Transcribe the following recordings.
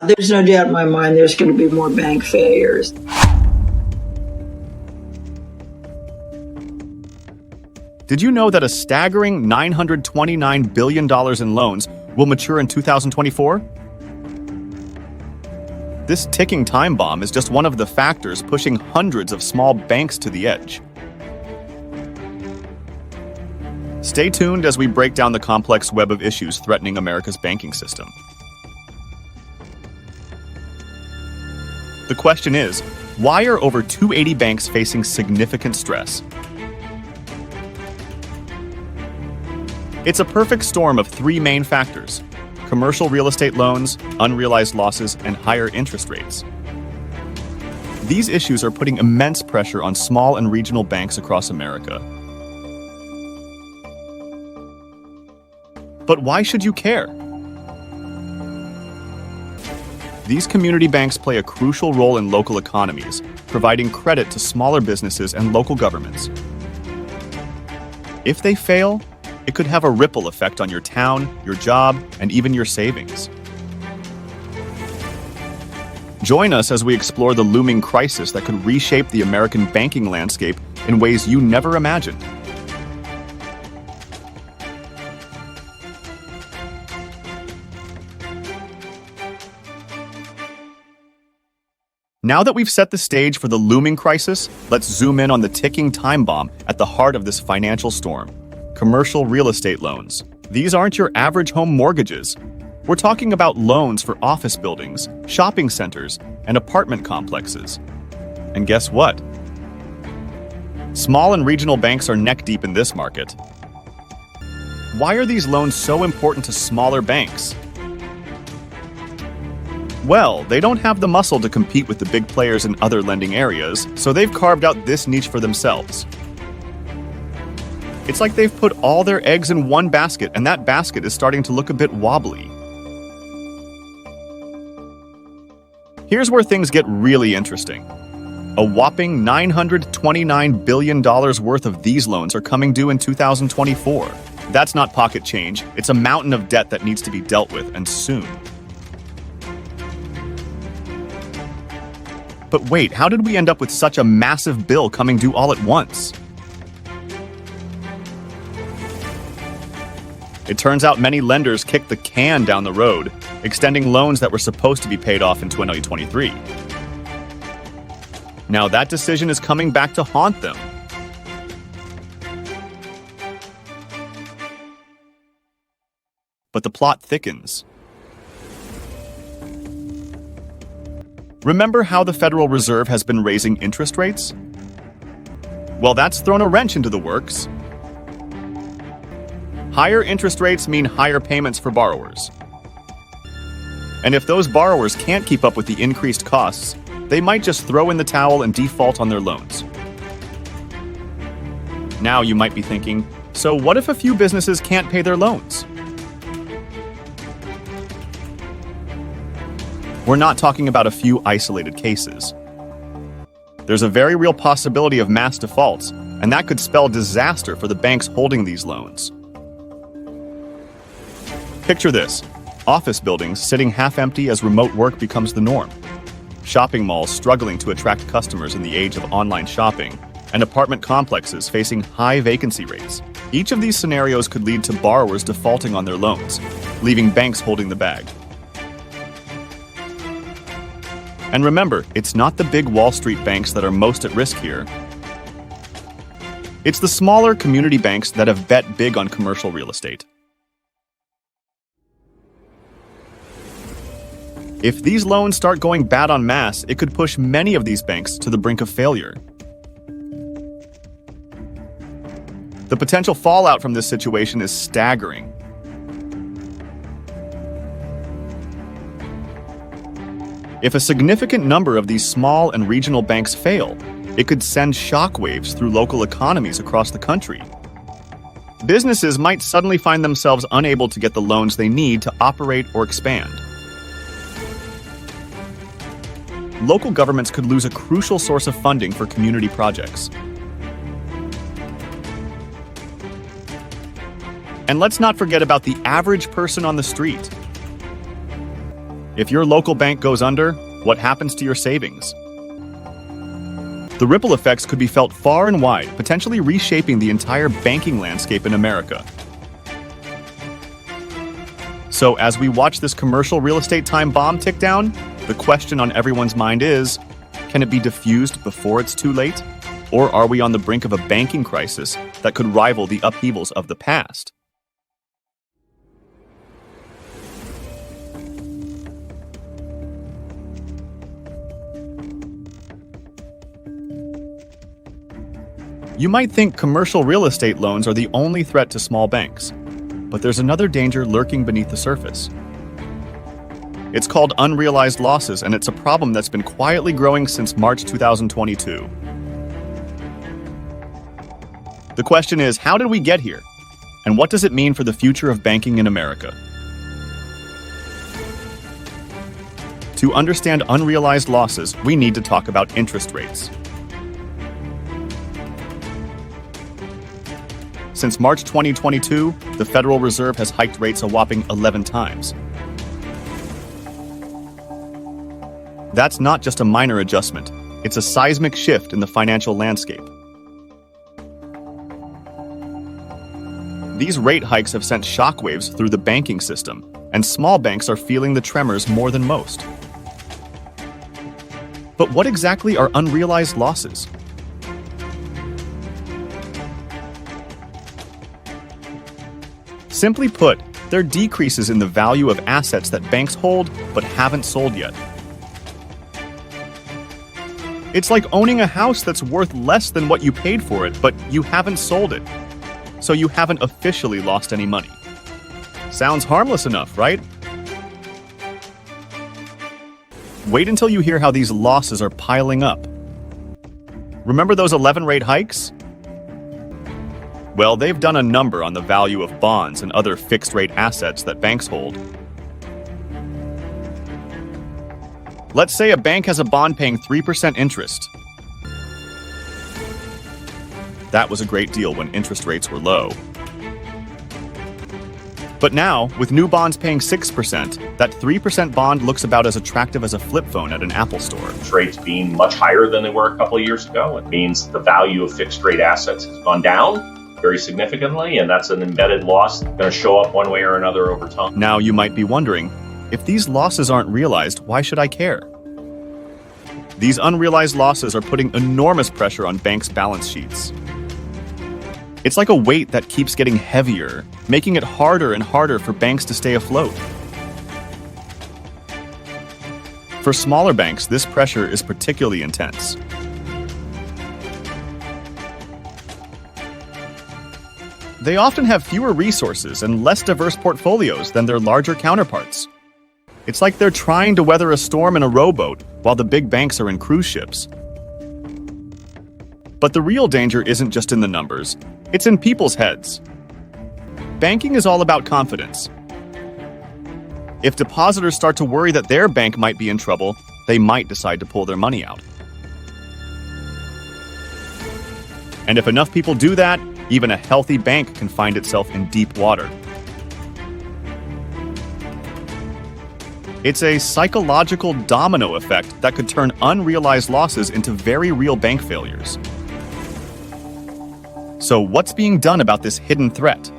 There's no doubt in my mind there's going to be more bank failures. Did you know that a staggering $929 billion in loans will mature in 2024? This ticking time bomb is just one of the factors pushing hundreds of small banks to the edge. Stay tuned as we break down the complex web of issues threatening America's banking system. The question is, why are over 280 banks facing significant stress? It's a perfect storm of three main factors: commercial real estate loans, unrealized losses, and higher interest rates. These issues are putting immense pressure on small and regional banks across America. But why should you care? These community banks play a crucial role in local economies, providing credit to smaller businesses and local governments. If they fail, it could have a ripple effect on your town, your job, and even your savings. Join us as we explore the looming crisis that could reshape the American banking landscape in ways you never imagined. Now that we've set the stage for the looming crisis, let's zoom in on the ticking time bomb at the heart of this financial storm: commercial real estate loans. These aren't your average home mortgages. We're talking about loans for office buildings, shopping centers, and apartment complexes. And guess what? Small and regional banks are neck-deep in this market. Why are these loans so important to smaller banks? Well, they don't have the muscle to compete with the big players in other lending areas, so they've carved out this niche for themselves. It's like they've put all their eggs in one basket, and that basket is starting to look a bit wobbly. Here's where things get really interesting. A whopping $929 billion worth of these loans are coming due in 2024. That's not pocket change, it's a mountain of debt that needs to be dealt with, and soon. But wait, how did we end up with such a massive bill coming due all at once? It turns out many lenders kicked the can down the road, extending loans that were supposed to be paid off in 2023. Now that decision is coming back to haunt them. But the plot thickens. Remember how the Federal Reserve has been raising interest rates? Well, that's thrown a wrench into the works. Higher interest rates mean higher payments for borrowers. And if those borrowers can't keep up with the increased costs, they might just throw in the towel and default on their loans. Now you might be thinking, so what if a few businesses can't pay their loans? We're not talking about a few isolated cases. There's a very real possibility of mass defaults, and that could spell disaster for the banks holding these loans. Picture this: office buildings sitting half-empty as remote work becomes the norm, shopping malls struggling to attract customers in the age of online shopping, and apartment complexes facing high vacancy rates. Each of these scenarios could lead to borrowers defaulting on their loans, leaving banks holding the bag. And remember, it's not the big Wall Street banks that are most at risk here. It's the smaller community banks that have bet big on commercial real estate. If these loans start going bad en masse, it could push many of these banks to the brink of failure. The potential fallout from this situation is staggering. If a significant number of these small and regional banks fail, it could send shockwaves through local economies across the country. Businesses might suddenly find themselves unable to get the loans they need to operate or expand. Local governments could lose a crucial source of funding for community projects. And let's not forget about the average person on the street. If your local bank goes under, what happens to your savings? The ripple effects could be felt far and wide, potentially reshaping the entire banking landscape in America. So as we watch this commercial real estate time bomb tick down, the question on everyone's mind is, can it be diffused before it's too late? Or are we on the brink of a banking crisis that could rival the upheavals of the past? You might think commercial real estate loans are the only threat to small banks, but there's another danger lurking beneath the surface. It's called unrealized losses, and it's a problem that's been quietly growing since March 2022. The question is, how did we get here? And what does it mean for the future of banking in America? To understand unrealized losses, we need to talk about interest rates. Since March 2022, the Federal Reserve has hiked rates a whopping 11 times. That's not just a minor adjustment, it's a seismic shift in the financial landscape. These rate hikes have sent shockwaves through the banking system, and small banks are feeling the tremors more than most. But what exactly are unrealized losses? Simply put, they're decreases in the value of assets that banks hold but haven't sold yet. It's like owning a house that's worth less than what you paid for it, but you haven't sold it, so you haven't officially lost any money. Sounds harmless enough, right? Wait until you hear how these losses are piling up. Remember those 11 rate hikes? Well, they've done a number on the value of bonds and other fixed-rate assets that banks hold. Let's say a bank has a bond paying 3% interest. That was a great deal when interest rates were low. But now, with new bonds paying 6%, that 3% bond looks about as attractive as a flip phone at an Apple store. Rates being much higher than they were a couple of years ago, it means the value of fixed-rate assets has gone down very significantly, and that's an embedded loss going to show up one way or another over time. Now you might be wondering, if these losses aren't realized, why should I care? These unrealized losses are putting enormous pressure on banks' balance sheets. It's like a weight that keeps getting heavier, making it harder and harder for banks to stay afloat. For smaller banks, this pressure is particularly intense. They often have fewer resources and less diverse portfolios than their larger counterparts. It's like they're trying to weather a storm in a rowboat while the big banks are in cruise ships. But the real danger isn't just in the numbers, it's in people's heads. Banking is all about confidence. If depositors start to worry that their bank might be in trouble, they might decide to pull their money out. And if enough people do that, even a healthy bank can find itself in deep water. It's a psychological domino effect that could turn unrealized losses into very real bank failures. So what's being done about this hidden threat?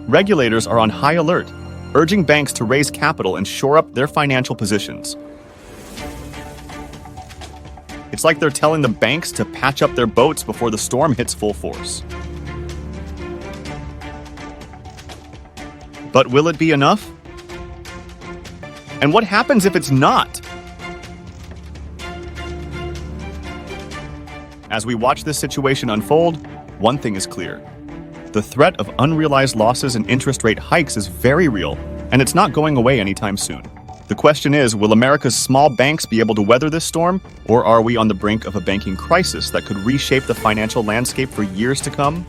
Regulators are on high alert, urging banks to raise capital and shore up their financial positions. It's like they're telling the banks to patch up their boats before the storm hits full force. But will it be enough? And what happens if it's not? As we watch this situation unfold, one thing is clear. The threat of unrealized losses and interest rate hikes is very real, and it's not going away anytime soon. The question is, will America's small banks be able to weather this storm, or are we on the brink of a banking crisis that could reshape the financial landscape for years to come?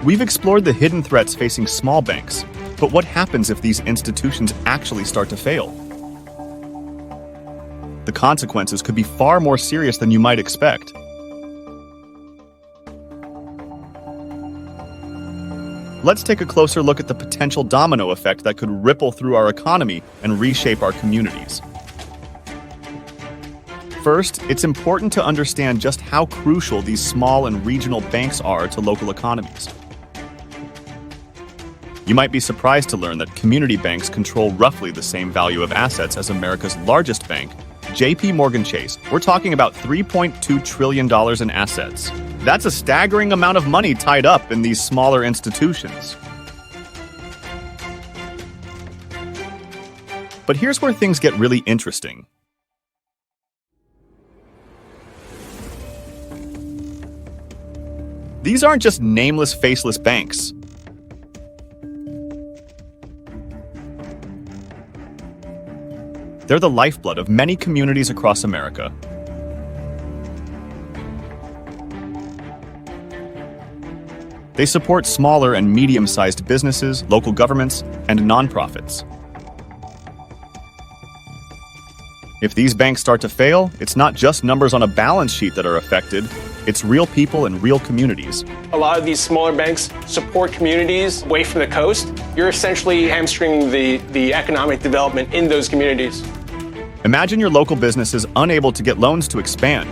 We've explored the hidden threats facing small banks, but what happens if these institutions actually start to fail? The consequences could be far more serious than you might expect. Let's take a closer look at the potential domino effect that could ripple through our economy and reshape our communities. First, it's important to understand just how crucial these small and regional banks are to local economies. You might be surprised to learn that community banks control roughly the same value of assets as America's largest bank, J.P. Morgan Chase. We're talking about $3.2 trillion in assets. That's a staggering amount of money tied up in these smaller institutions. But here's where things get really interesting. These aren't just nameless, faceless banks. They're the lifeblood of many communities across America. They support smaller and medium-sized businesses, local governments, and nonprofits. If these banks start to fail, it's not just numbers on a balance sheet that are affected, it's real people and real communities. A lot of these smaller banks support communities away from the coast. You're essentially hamstringing the economic development in those communities. Imagine your local businesses unable to get loans to expand,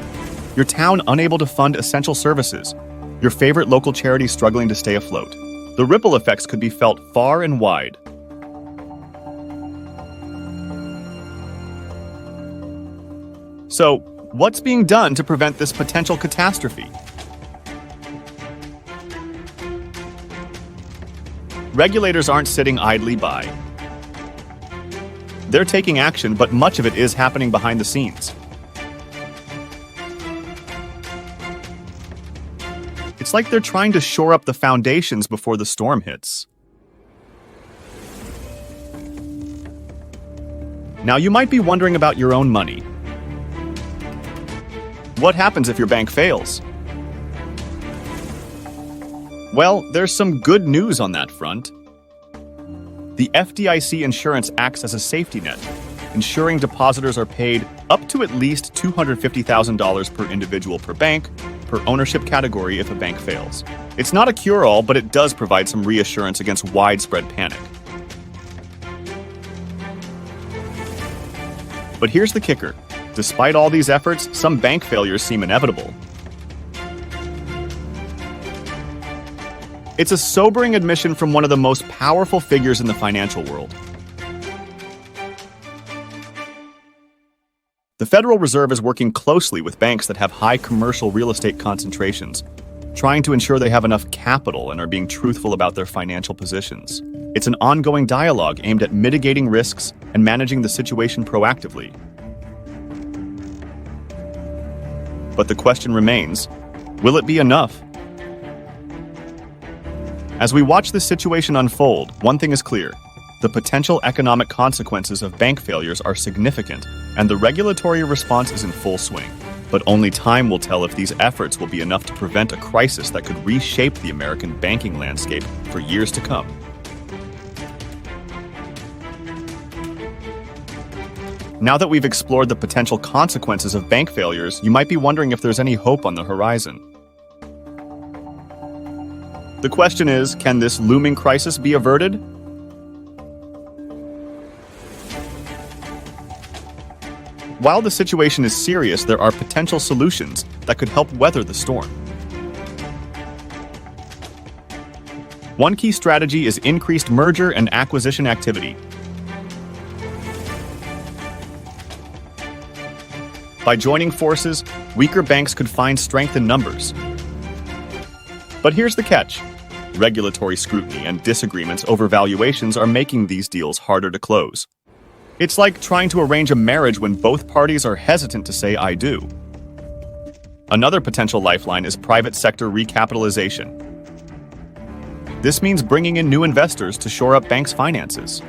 your town unable to fund essential services, your favorite local charity struggling to stay afloat. The ripple effects could be felt far and wide. So, what's being done to prevent this potential catastrophe? Regulators aren't sitting idly by. They're taking action, but much of it is happening behind the scenes. It's like they're trying to shore up the foundations before the storm hits. Now, you might be wondering about your own money. What happens if your bank fails? Well, there's some good news on that front. The FDIC insurance acts as a safety net, ensuring depositors are paid up to at least $250,000 per individual per bank, per ownership category if a bank fails. It's not a cure-all, but it does provide some reassurance against widespread panic. But here's the kicker. Despite all these efforts, some bank failures seem inevitable. It's a sobering admission from one of the most powerful figures in the financial world. The Federal Reserve is working closely with banks that have high commercial real estate concentrations, trying to ensure they have enough capital and are being truthful about their financial positions. It's an ongoing dialogue aimed at mitigating risks and managing the situation proactively. But the question remains, will it be enough? As we watch this situation unfold, one thing is clear. The potential economic consequences of bank failures are significant, and the regulatory response is in full swing. But only time will tell if these efforts will be enough to prevent a crisis that could reshape the American banking landscape for years to come. Now that we've explored the potential consequences of bank failures, you might be wondering if there's any hope on the horizon. The question is, can this looming crisis be averted? While the situation is serious, there are potential solutions that could help weather the storm. One key strategy is increased merger and acquisition activity. By joining forces, weaker banks could find strength in numbers. But here's the catch. Regulatory scrutiny and disagreements over valuations are making these deals harder to close. It's like trying to arrange a marriage when both parties are hesitant to say "I do." Another potential lifeline is private sector recapitalization. This means bringing in new investors to shore up banks' finances.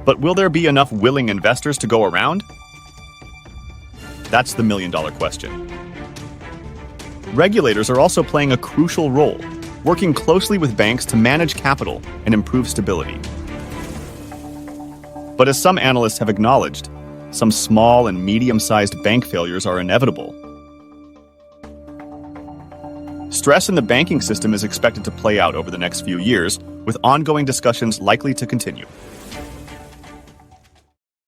But will there be enough willing investors to go around? That's the million-dollar question. Regulators are also playing a crucial role, working closely with banks to manage capital and improve stability. But as some analysts have acknowledged, some small and medium-sized bank failures are inevitable. Stress in the banking system is expected to play out over the next few years, with ongoing discussions likely to continue.